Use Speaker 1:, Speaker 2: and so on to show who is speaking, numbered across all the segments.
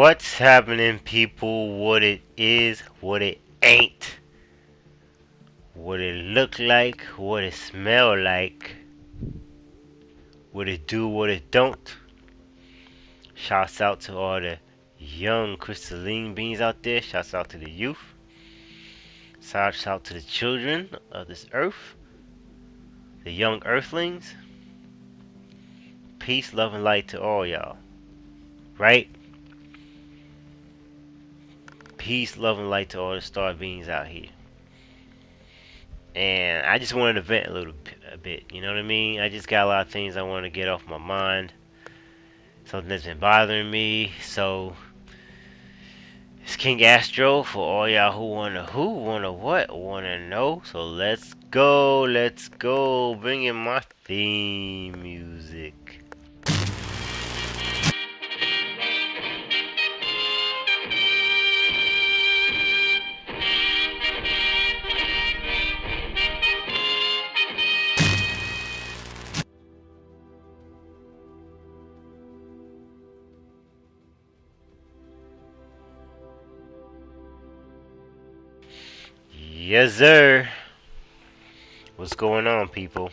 Speaker 1: What's happening, people? What it is, what it ain't, what it look like, what it smell like, what it do, what it don't. Shouts out to all the young crystalline beings out there. Shouts out to the youth. Shouts out to the children of this earth, the young earthlings. Peace, love, and light to all y'all. Right? Peace, love, and light to all the star beings out here. And I just wanted to vent a bit, you know what I mean? I just got a lot of things I want to get off my mind. Something that's been bothering me. So it's King Astro for all y'all who wanna know. So let's go. Bring in my theme music. Yes, sir. What's going on, people?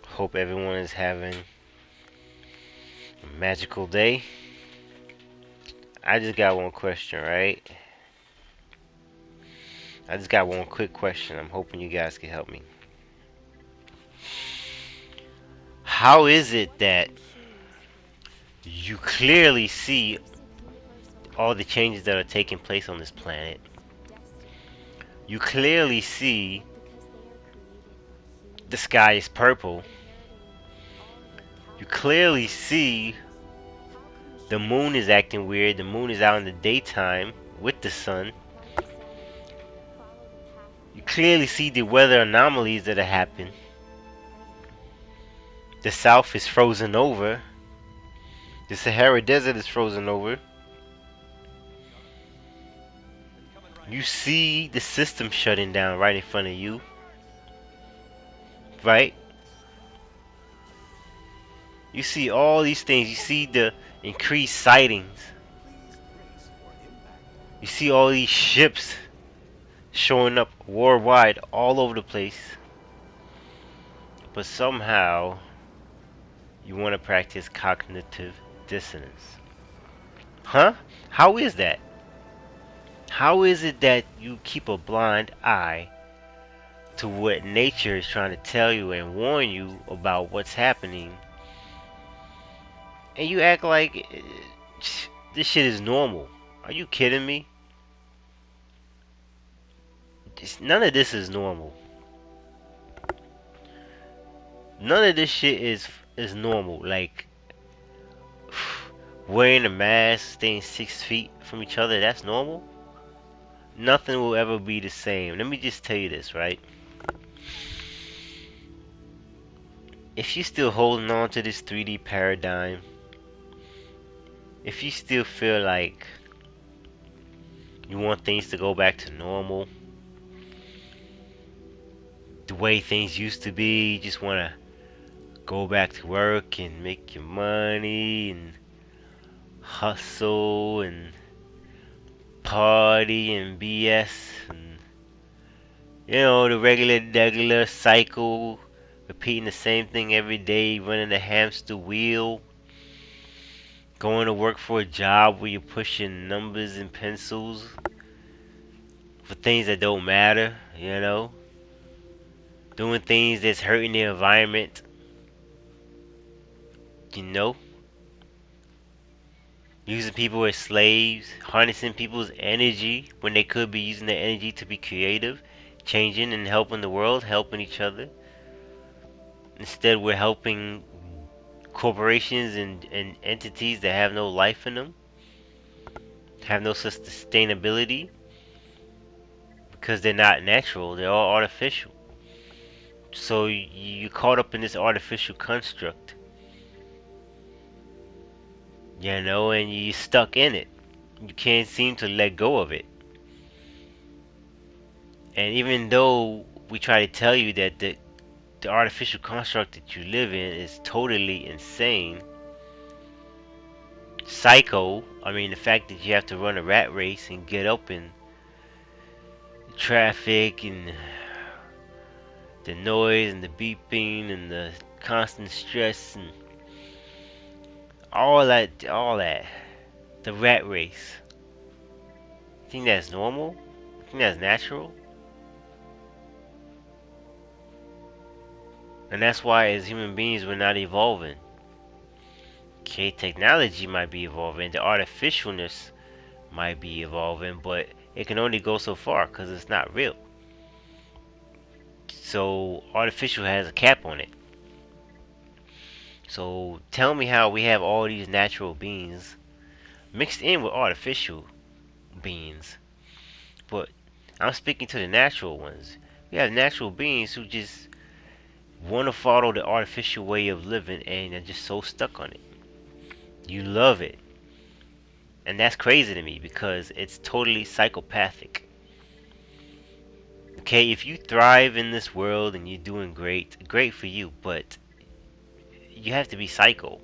Speaker 1: Hope everyone is having a magical day. I just got one question, right? I just got one quick question. I'm hoping you guys can help me. How is it that you clearly see all the changes that are taking place on this planet? You clearly see the sky is purple. You clearly see the moon is acting weird. The moon is out in the daytime with the sun. You clearly see the weather anomalies that have happened. The south is frozen over. The Sahara Desert is frozen over. You see the system shutting down right in front of you. Right? You see all these things. You see the increased sightings. You see all these ships showing up worldwide all over the place. But somehow you want to practice cognitive dissonance. Huh? How is that? How is it that you keep a blind eye to what nature is trying to tell you and warn you about what's happening, and you act like this shit is normal? Are you kidding me? None of this is normal. None of this shit is normal. Like wearing a mask, staying 6 feet from each other, that's normal? Nothing will ever be the same. Let me just tell you this, right? If you're still holding on to this 3D paradigm, if you still feel like you want things to go back to normal, the way things used to be, you just want to go back to work and make your money and hustle and party and BS and, you know, the regular cycle, repeating the same thing every day, running the hamster wheel, going to work for a job where you're pushing numbers and pencils for things that don't matter, you know, doing things that's hurting the environment, you know, using people as slaves, harnessing people's energy when they could be using their energy to be creative, changing and helping the world, helping each other. Instead, we're helping corporations and entities that have no life in them, have no sustainability, because they're not natural, they're all artificial. So you're caught up in this artificial construct, you know, and you're stuck in it. You can't seem to let go of it. And even though we try to tell you that the artificial construct that you live in is totally insane, psycho. I mean, the fact that you have to run a rat race and get up in traffic and the noise and the beeping and the constant stress and all that, the rat race. You think that's normal? You think that's natural? And that's why as human beings we're not evolving. Okay, technology might be evolving, the artificialness might be evolving, but it can only go so far because it's not real. So artificial has a cap on it. So tell me how we have all these natural beings mixed in with artificial beings. But I'm speaking to the natural ones. We have natural beings who just want to follow the artificial way of living and are just so stuck on it. You love it. And that's crazy to me because it's totally psychopathic. Okay, if you thrive in this world and you're doing great, great for you, but you have to be psycho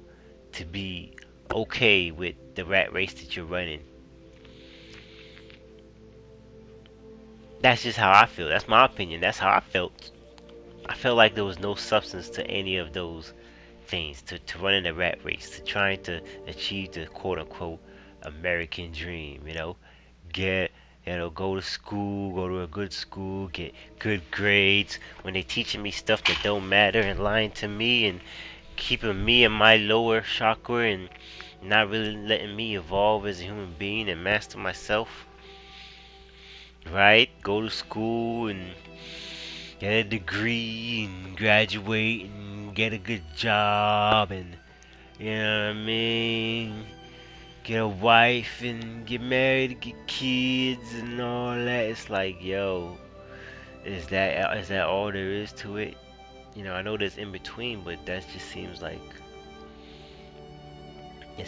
Speaker 1: to be okay with the rat race that you're running. That's just how I feel. That's my opinion. That's how I felt. I felt like there was no substance to any of those things, to running a rat race, to trying to achieve the quote unquote American dream, get, go to school, go to a good school, get good grades, when they teaching me stuff that don't matter and lying to me and keeping me in my lower chakra and not really letting me evolve as a human being and master myself, right? Go to school and get a degree and graduate and get a good job and, you know what I mean? Get a wife and get married, get kids and all that. It's like, yo, is that all there is to it? I know there's in between, but that just seems like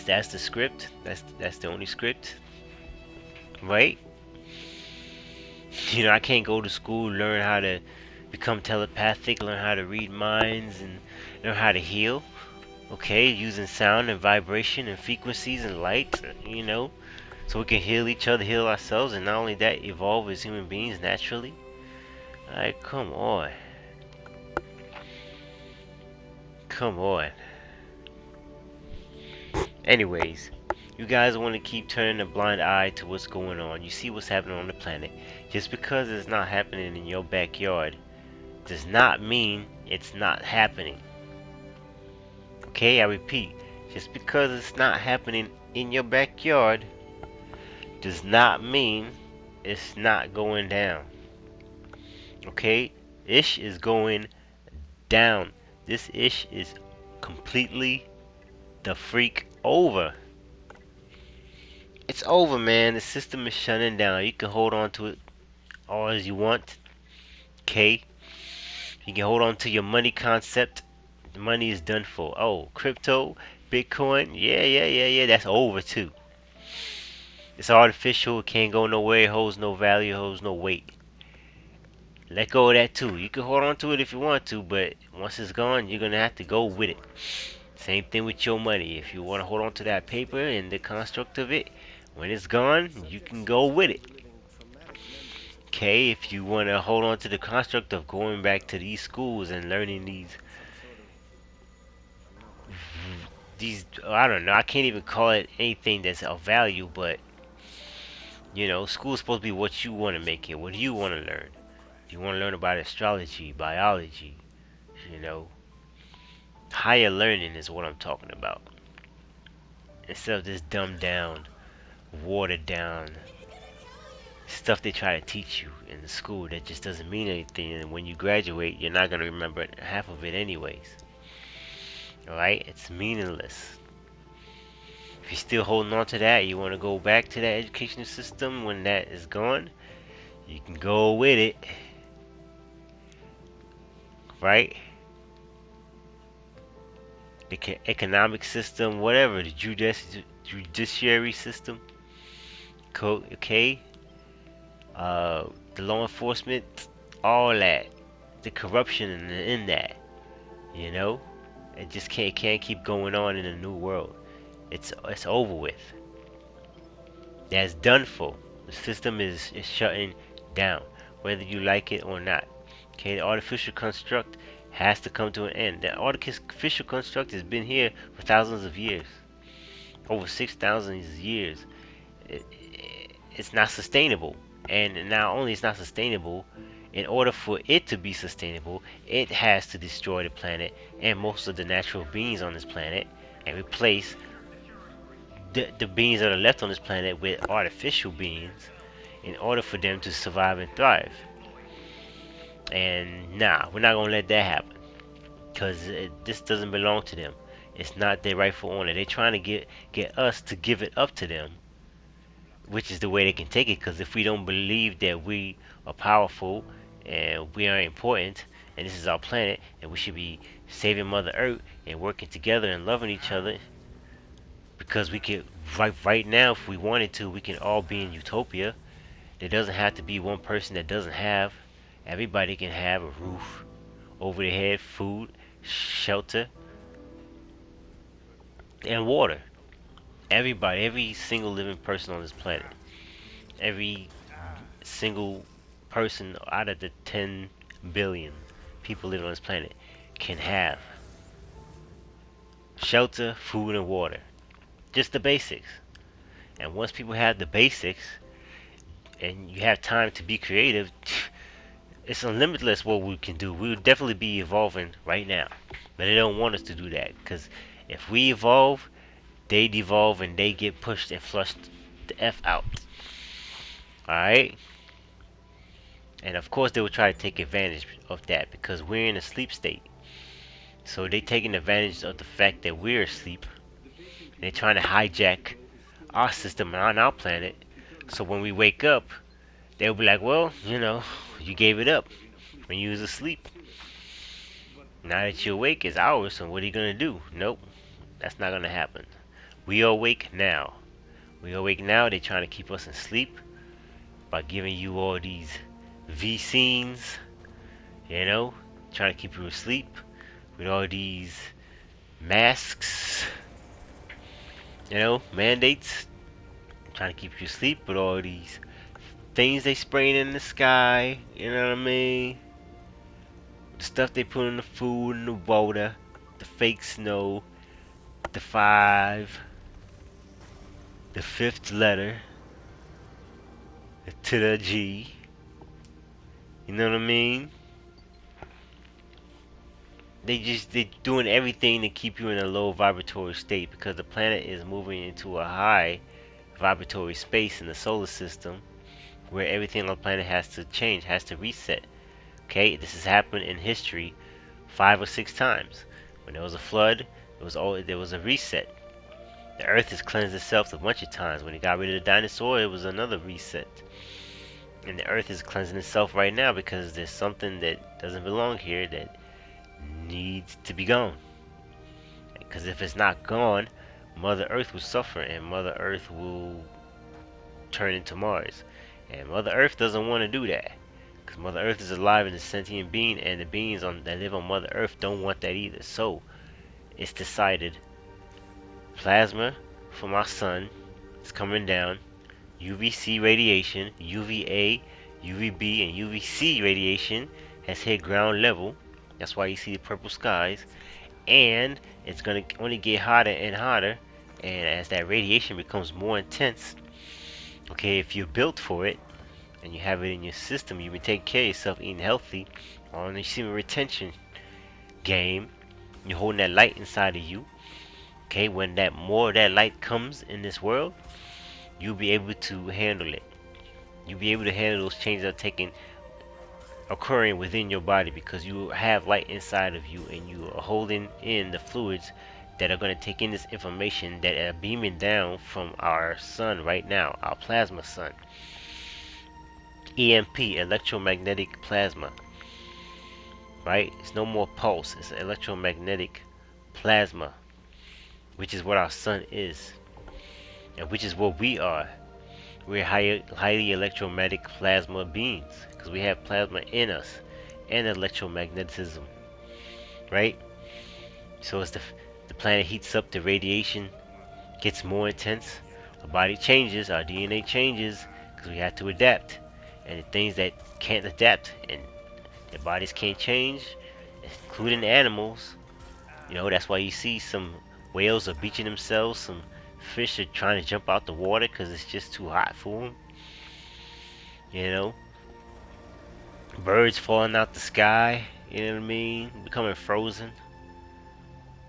Speaker 1: that's the script. That's the only script, right? I can't go to school, learn how to become telepathic, learn how to read minds, and learn how to heal. Okay, using sound and vibration and frequencies and light, so we can heal each other, heal ourselves, and not only that, evolve as human beings naturally. Alright, come on. Come on. Anyways, you guys want to keep turning a blind eye to what's going on. You see what's happening on the planet. Just because it's not happening in your backyard does not mean it's not happening. Okay, I repeat, just because it's not happening in your backyard does not mean it's not going down. Okay, ish is going down. This ish is completely the freak over. It's over, man. The system is shutting down. You can hold on to it all as you want. Okay, you can hold on to your money concept. The money is done for. Oh, crypto, Bitcoin, yeah, that's over too. It's artificial, it can't go nowhere, it holds no value, it holds no weight. Let go of that too. You can hold on to it if you want to, but once it's gone, you're gonna have to go with it. Same thing with your money. If you want to hold on to that paper and the construct of it, when it's gone, you can go with it. Okay, if you want to hold on to the construct of going back to these schools and learning I don't know, I can't even call it anything that's of value, but school's supposed to be what you want to make it. What do you want to learn? Do you want to learn about astrology, biology, higher learning is what I'm talking about, instead of this dumbed down, watered down stuff they try to teach you in the school that just doesn't mean anything, and when you graduate you're not going to remember half of it anyways. Alright, it's meaningless. If you're still holding on to that, you want to go back to that educational system when that is gone, you can go with it. Right? The economic system, whatever, the judiciary system, okay? The law enforcement, all that, the corruption in that, it just can't keep going on in a new world. It's over with. That's done for. The system is shutting down, whether you like it or not. Okay, the artificial construct has to come to an end. The artificial construct has been here for thousands of years, over 6,000 years. It's not sustainable, and not only it's not sustainable, in order for it to be sustainable, it has to destroy the planet and most of the natural beings on this planet and replace the beings that are left on this planet with artificial beings in order for them to survive and thrive. And nah, we're not gonna let that happen because this doesn't belong to them. It's not their rightful owner. They're trying to get us to give it up to them, which is the way they can take it. Because if we don't believe that we are powerful and we are important and this is our planet and we should be saving Mother Earth and working together and loving each other, because we could right now, if we wanted to, we can all be in utopia. There doesn't have to be one person that doesn't have. Everybody can have a roof over their head, food, shelter, and water. Everybody, every single living person on this planet, every single person out of the 10 billion people living on this planet can have shelter, food, and water. Just the basics. And once people have the basics and you have time to be creative, it's unlimitless what we can do. We would definitely be evolving right now. But they don't want us to do that, because if we evolve, they devolve and they get pushed and flushed the F out. Alright? And of course they will try to take advantage of that because we're in a sleep state. So they're taking advantage of the fact that we're asleep. They're trying to hijack our system on our planet. So when we wake up, they'll be like, well, you gave it up when you was asleep. Now that you're awake, it's ours, so what are you going to do? Nope, that's not going to happen. We are awake now. We are awake now. They're trying to keep us in sleep by giving you all these vaccines, trying to keep you asleep with all these masks, mandates, trying to keep you asleep with all these things they spraying in the sky, you know what I mean? The stuff they put in the food and the water, the fake snow, the 5, the 5th letter, to the G, you know what I mean? They're doing everything to keep you in a low vibratory state because the planet is moving into a high vibratory space in the solar system where everything on the planet has to change, has to reset. Okay, this has happened in history 5 or 6 times. When there was a flood, there was a reset. The earth has cleansed itself a bunch of times. When it got rid of the dinosaur, it was another reset. And the earth is cleansing itself right now because there's something that doesn't belong here that needs to be gone. Because if it's not gone, Mother Earth will suffer and Mother Earth will turn into Mars. And Mother Earth doesn't want to do that. Because Mother Earth is alive and a sentient being, and the beings that live on Mother Earth don't want that either. So, it's decided plasma from our sun is coming down. UVC radiation, UVA, UVB, and UVC radiation has hit ground level. That's why you see the purple skies. And it's going to only get hotter and hotter. And as that radiation becomes more intense, okay, if you're built for it, and you have it in your system, you've been taking care of yourself, eating healthy, on the Semen Retention game, you're holding that light inside of you. Okay, when more of that light comes in this world, you'll be able to handle it. You'll be able to handle those changes that are occurring within your body because you have light inside of you and you are holding in the fluids that are going to take in this information that are beaming down from our sun right now, our plasma sun. EMP, electromagnetic plasma. Right? It's no more pulse. It's electromagnetic plasma, which is what our sun is, and which is what we are. We're highly electromagnetic plasma beings because we have plasma in us and electromagnetism. Right? So as the planet heats up, the radiation gets more intense, our body changes, our DNA changes, because we have to adapt. And the things that can't adapt and their bodies can't change, including animals, that's why you see some whales are beaching themselves, some fish are trying to jump out the water because it's just too hot for them. You know, birds falling out the sky, you know what I mean, becoming frozen.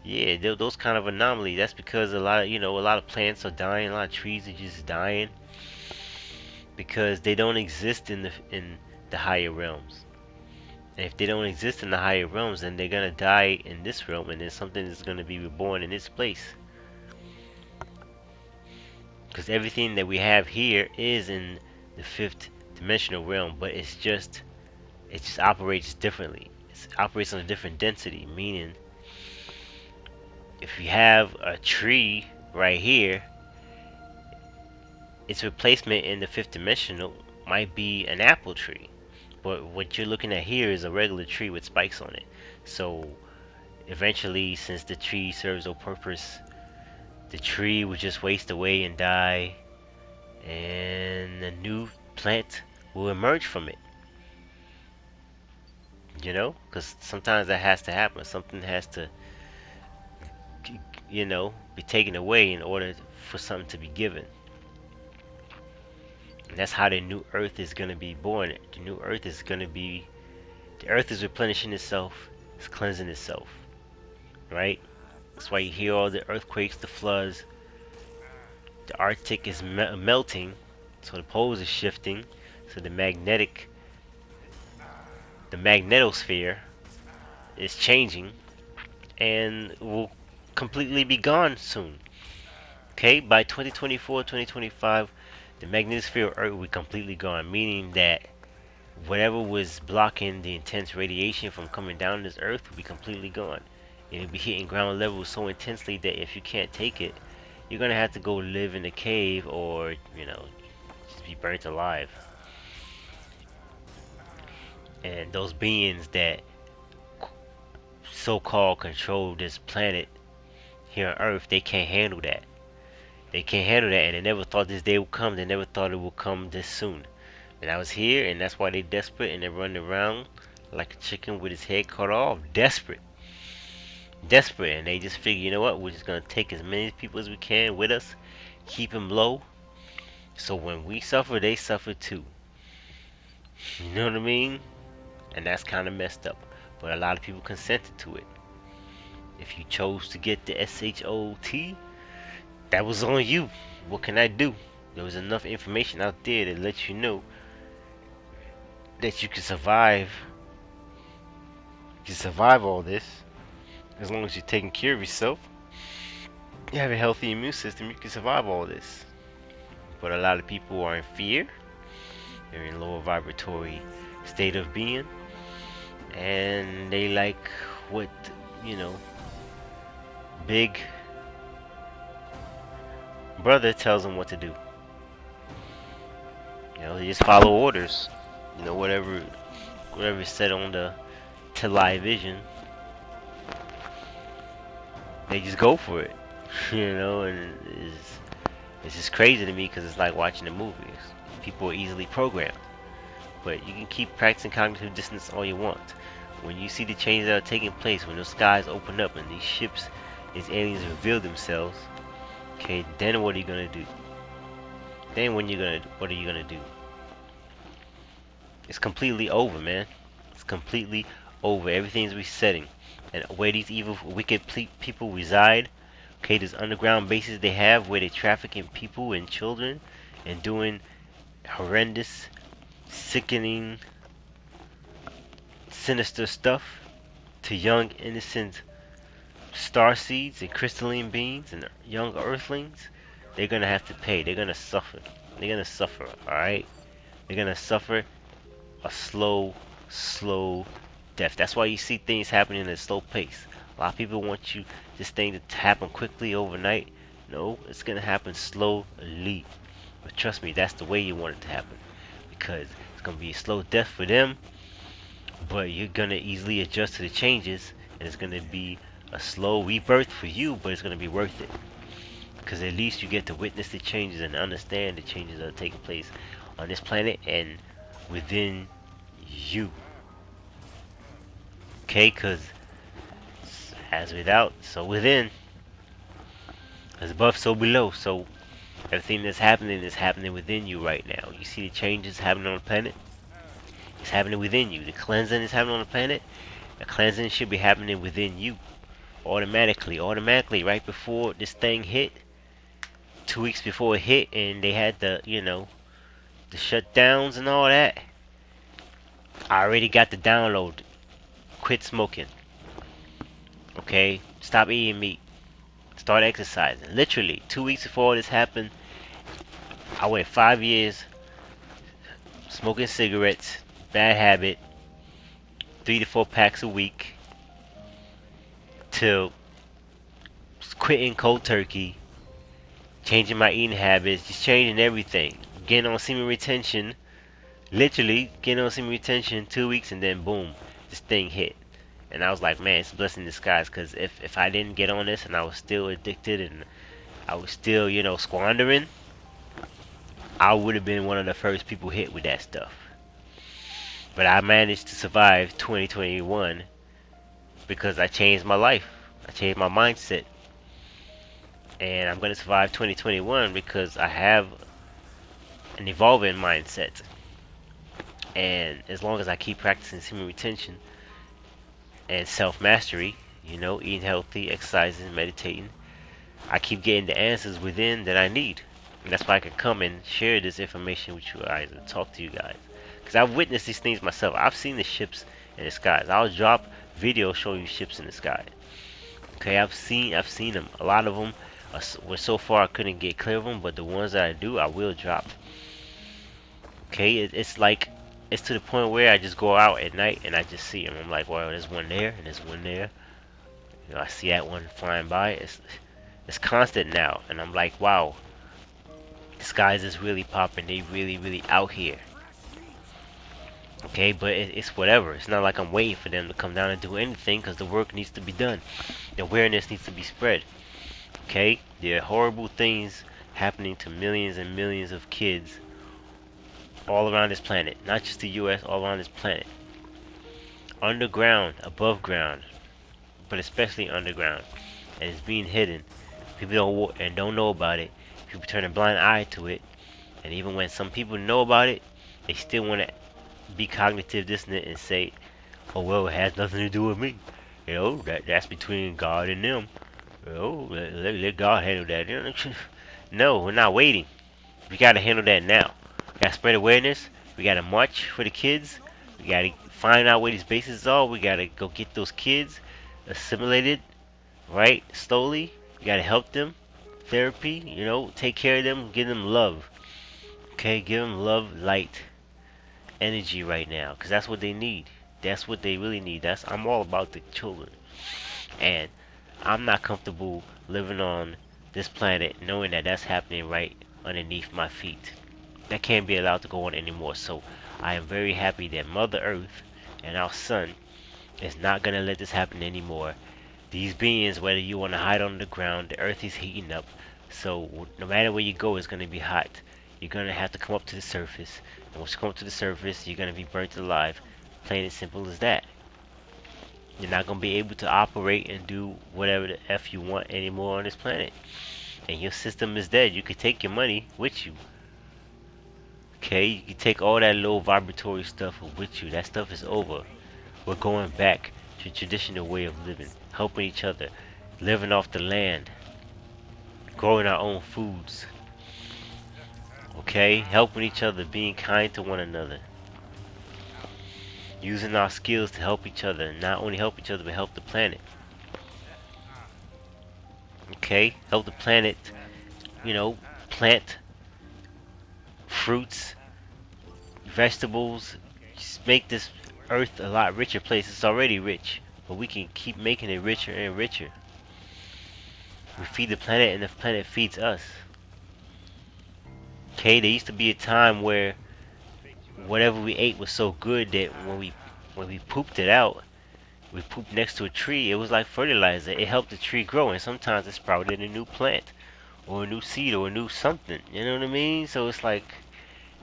Speaker 1: Yeah, those kind of anomalies. That's because a lot of plants are dying, a lot of trees are just dying because they don't exist in the higher realms. And if they don't exist in the higher realms, then they're gonna die in this realm, and then something is gonna be reborn in its place. Because everything that we have here is in the fifth dimensional realm, but it just operates differently. It operates on a different density, meaning if you have a tree right here, its replacement in the fifth dimensional might be an apple tree. But what you're looking at here is a regular tree with spikes on it. So eventually, since the tree serves no purpose, the tree will just waste away and die, and a new plant will emerge from it. Because sometimes that has to happen. Something has to, be taken away in order for something to be given. And that's how the new earth is going to be born. The earth is replenishing itself, it's cleansing itself, right? That's why you hear all the earthquakes, the floods. The Arctic is melting, so the poles are shifting, so the magnetosphere is changing and will completely be gone soon. Okay, by 2024, 2025, the magnetosphere of Earth will be completely gone, meaning that whatever was blocking the intense radiation from coming down this Earth will be completely gone. It'll be hitting ground level so intensely that if you can't take it, you're gonna have to go live in a cave or, just be burnt alive. And those beings that so-called control this planet here on Earth, they can't handle that. They can't handle that, and they never thought this day would come. They never thought it would come this soon. And I was here, and that's why they desperate, and they're running around like a chicken with its head cut off. Desperate. And they just figure, you know what, we're just going to take as many people as we can with us, keep them low, so when we suffer, they suffer too. You know what I mean? And that's kind of messed up. But a lot of people consented to it. If you chose to get the SHOT, that was on you. What can I do? There was enough information out there that lets you know that you can survive. You can survive all this as long as you're taking care of yourself. You have a healthy immune system, you can survive all this. But a lot of people are in fear. They're in lower vibratory state of being, and they like what big brother tells them what to do. They just follow orders. Whatever is said on the television, they just go for it. And it's just crazy to me because it's like watching a movie. People are easily programmed. But you can keep practicing cognitive dissonance all you want. When you see the changes that are taking place, when those skies open up and these ships, these aliens reveal themselves, okay, then what are you gonna do? What are you gonna do? It's completely over, man. It's completely over. Everything's resetting. And where these evil, wicked people reside, okay, there's underground bases they have where they trafficking people and children and doing horrendous, sickening, sinister stuff to young, innocent star seeds and crystalline beings and young earthlings. They're gonna have to pay. They're gonna suffer. Alright? They're gonna suffer a slow death. That's why you see things happening at a slow pace. A lot of people want this thing to happen quickly overnight. No, it's gonna happen slowly. But trust me, that's the way you want it to happen. Because it's gonna be a slow death for them, but you're gonna easily adjust to the changes, and it's gonna be a slow rebirth for you, but it's gonna be worth it. because at least you get to witness the changes and understand the changes that are taking place on this planet and within you. Okay, because as without, so within. As above, so below. So everything that's happening is happening within you right now. You see the changes happening on the planet? It's happening within you. The cleansing is happening on the planet. The cleansing should be happening within you. Automatically, right before this thing hit. 2 weeks before it hit and they had the, the shutdowns and all that. I already got the download. Quit smoking. Okay? Stop eating meat. Start exercising. Literally, 2 weeks before this happened, I went 5 years smoking cigarettes, bad habit, 3 to 4 packs a week, till quitting cold turkey, changing my eating habits, just changing everything. Getting on semen retention, literally getting on semen retention 2 weeks, and then boom, this thing hit. And I was like, man, it's a blessing in disguise, because if I didn't get on this and I was still addicted and I was still, squandering, I would have been one of the first people hit with that stuff. But I managed to survive 2021 because I changed my life. I changed my mindset. And I'm going to survive 2021 because I have an evolving mindset. And as long as I keep practicing semen retention and self-mastery, eating healthy, exercising, meditating, I keep getting the answers within that I need. And that's why I can come and share this information with you guys and talk to you guys. Because I've witnessed these things myself. I've seen the ships in the skies. I'll drop videos showing you ships in the sky. Okay, I've seen them. A lot of them, so far I couldn't get clear of them, but the ones that I do, I will drop. Okay, it's to the point where I just go out at night and I just see them. I'm like, well, there's one there and there's one there. I see that one flying by. It's constant now, and I'm like, wow, the skies is really popping. They really out here. Okay, but it's whatever. It's not like I'm waiting for them to come down and do anything, because the work needs to be done. The awareness needs to be spread. Okay, there are horrible things happening to millions and millions of kids all around this planet. Not just the US, all around this planet. Underground, above ground, but especially underground. And it's being hidden. People don't know about it. People turn a blind eye to it. And even when some people know about it, they still want to be cognitive dissonant and say, oh, well, it has nothing to do with me. That's between God and them. Let God handle that. No, we're not waiting. We got to handle that now. We got to spread awareness. We got to march for the kids. We got to find out where these bases are. We got to go get those kids assimilated, right? Slowly. We got to help them. Therapy, take care of them. Give them love. Okay, give them love, light, energy right now, because that's what they need. That's what they really need. I'm all about the children, and I'm not comfortable living on this planet knowing that that's happening right underneath my feet. That can't be allowed to go on anymore. So I am very happy that Mother Earth and our sun is not gonna let this happen anymore. These beings, whether you want to hide on the ground, the earth is heating up. So no matter where you go, it's gonna be hot. You're gonna have to come up to the surface. And once you come up to the surface, you're gonna be burnt alive. Plain and simple as that. You're not gonna be able to operate and do whatever the F you want anymore on this planet. And your system is dead. You could take your money with you. Okay, you can take all that low vibratory stuff with you. That stuff is over. We're going back to a traditional way of living, helping each other, living off the land, growing our own foods. Okay, helping each other, being kind to one another, using our skills to help each other, not only help each other but help the planet. Okay, help the planet, plant fruits, vegetables, just make this earth a lot richer place. It's already rich, but we can keep making it richer and richer. We feed the planet and the planet feeds us. Okay, there used to be a time where whatever we ate was so good that when we pooped it out, we pooped next to a tree, it was like fertilizer. It helped the tree grow, and sometimes it sprouted a new plant or a new seed or a new something. You know what I mean? So it's like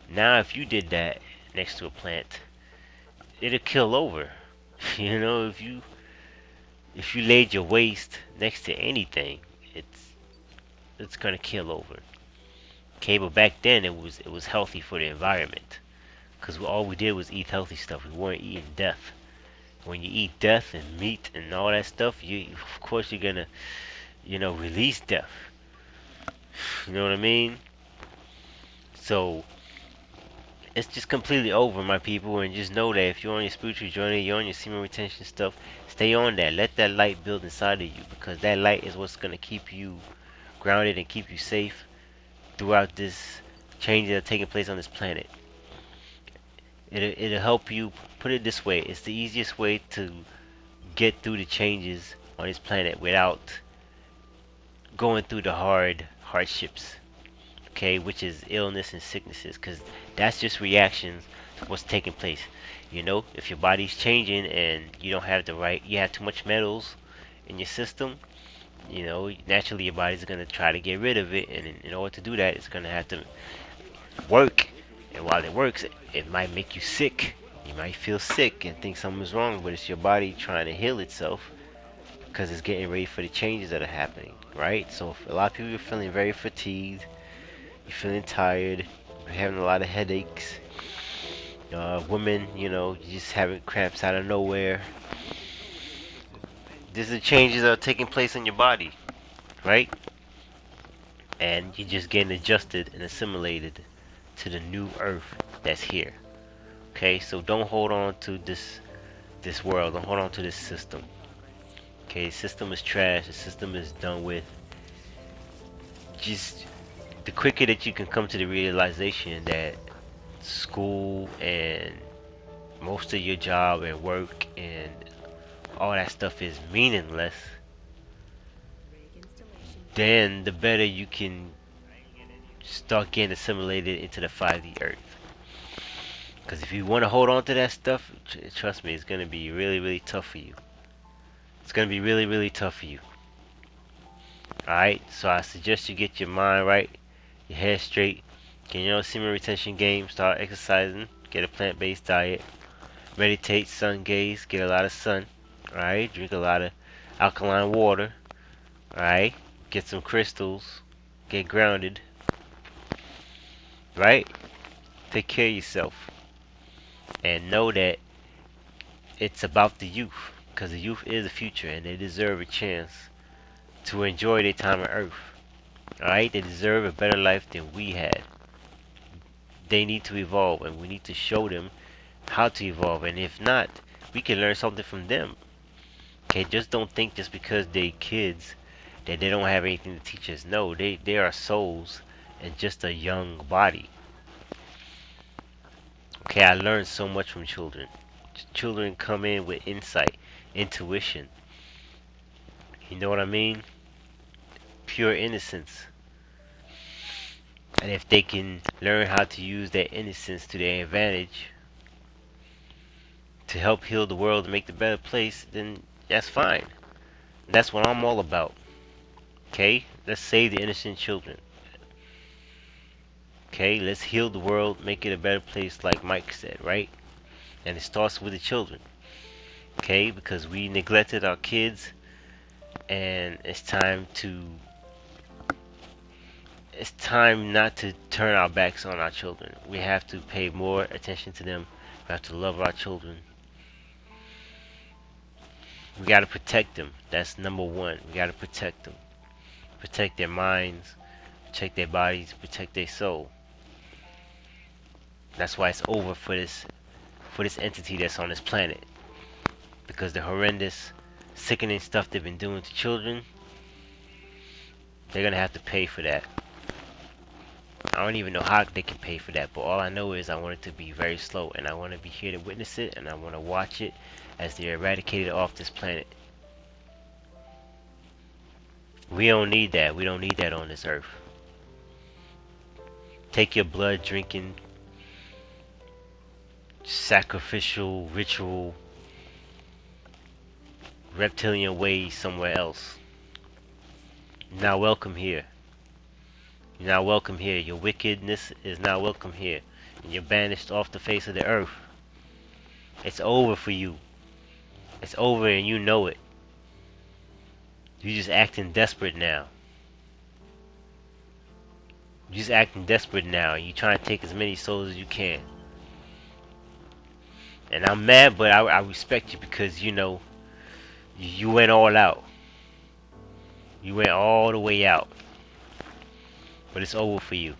Speaker 1: now if you did that next to a plant, it'll kill over. You know, if you laid your waste next to anything, it's gonna kill over. Okay, but back then it was healthy for the environment because all we did was eat healthy stuff. We weren't eating death. When you eat death and meat and all that stuff, you of course you're gonna release death. You know what I mean? So it's just completely over, my people, and just know that if you're on your spiritual journey, you're on your semen retention stuff, stay on that. Let that light build inside of you because that light is what's gonna keep you grounded and keep you safe throughout this change that's taking place on this planet. It'll help you. Put it this way: it's the easiest way to get through the changes on this planet without going through the hardships. Okay, which is illness and sicknesses, because that's just reactions to what's taking place. You know, if your body's changing and you don't have you have too much metals in your system, naturally your body's going to try to get rid of it, and in order to do that, it's going to have to work. And while it works, it might make you sick. You might feel sick and think something's wrong, but it's your body trying to heal itself because it's getting ready for the changes that are happening, right? So if a lot of people are feeling very fatigued, you're feeling tired, you're having a lot of headaches, women, you're just having cramps out of nowhere. These are changes that are taking place in your body, right? And you're just getting adjusted and assimilated to the new earth that's here. Okay, so don't hold on to this world. Don't hold on to this system. Okay, the system is trash. The system is done with. Just the quicker that you can come to the realization that school and most of your job and work and all that stuff is meaningless, then the better you can start getting assimilated into the 5D earth. Because if you want to hold on to that stuff, trust me, it's going to be really, really tough for you. It's going to be really, really tough for you. Alright, so I suggest you get your mind right, your head straight, get your semen retention game, start exercising, get a plant-based diet, meditate, sun gaze, get a lot of sun, alright, drink a lot of alkaline water, alright, get some crystals, get grounded, right, take care of yourself, and know that it's about the youth, because the youth is the future, and they deserve a chance to enjoy their time on earth. Alright, they deserve a better life than we had. They need to evolve, and we need to show them how to evolve, and if not, we can learn something from them. Okay, just don't think just because they kids that they don't have anything to teach us. No, they are souls and just a young body. Okay, I learned so much from children. Children come in with insight, intuition. You know what I mean? Pure innocence. And if they can learn how to use their innocence to their advantage to help heal the world and make the better place, then that's fine. That's what I'm all about. Okay? Let's save the innocent children. Okay? Let's heal the world, make it a better place like Mike said, right? And it starts with the children. Okay? Because we neglected our kids, and it's time not to turn our backs on our children. We have to pay more attention to them. We have to love our children. We got to protect them. That's number one. We got to protect them. Protect their minds, protect their bodies, protect their soul. That's why it's over for this entity that's on this planet. Because the horrendous, sickening stuff they've been doing to children, they're going to have to pay for that. I don't even know how they can pay for that, but all I know is I want it to be very slow, and I want to be here to witness it, and I want to watch it as they're eradicated off this planet. We don't need that. We don't need that on this earth. Take your blood drinking, sacrificial, ritual, reptilian ways somewhere else. Not welcome here. You're not welcome here. Your wickedness is not welcome here. And you're banished off the face of the earth. It's over for you. It's over and you know it. You're just acting desperate now. You're just acting desperate now. You're trying to take as many souls as you can. And I'm mad, but I respect you because, you know, you went all out. You went all the way out. But it's over for you.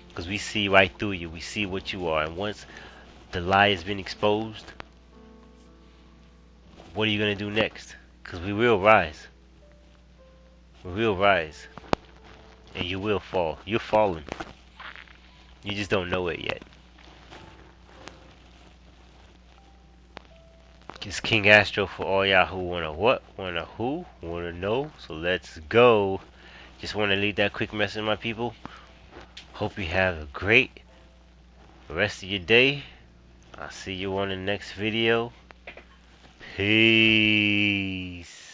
Speaker 1: Because we see right through you. We see what you are. And once the lie has been exposed, what are you going to do next? Because we will rise. We will rise. And you will fall. You're falling. You just don't know it yet. It's King Astro for all y'all who wanna what? Wanna who? Wanna know? So let's go. Just wanna leave that quick message, my people. Hope you have a great rest of your day. I'll see you on the next video. Peace.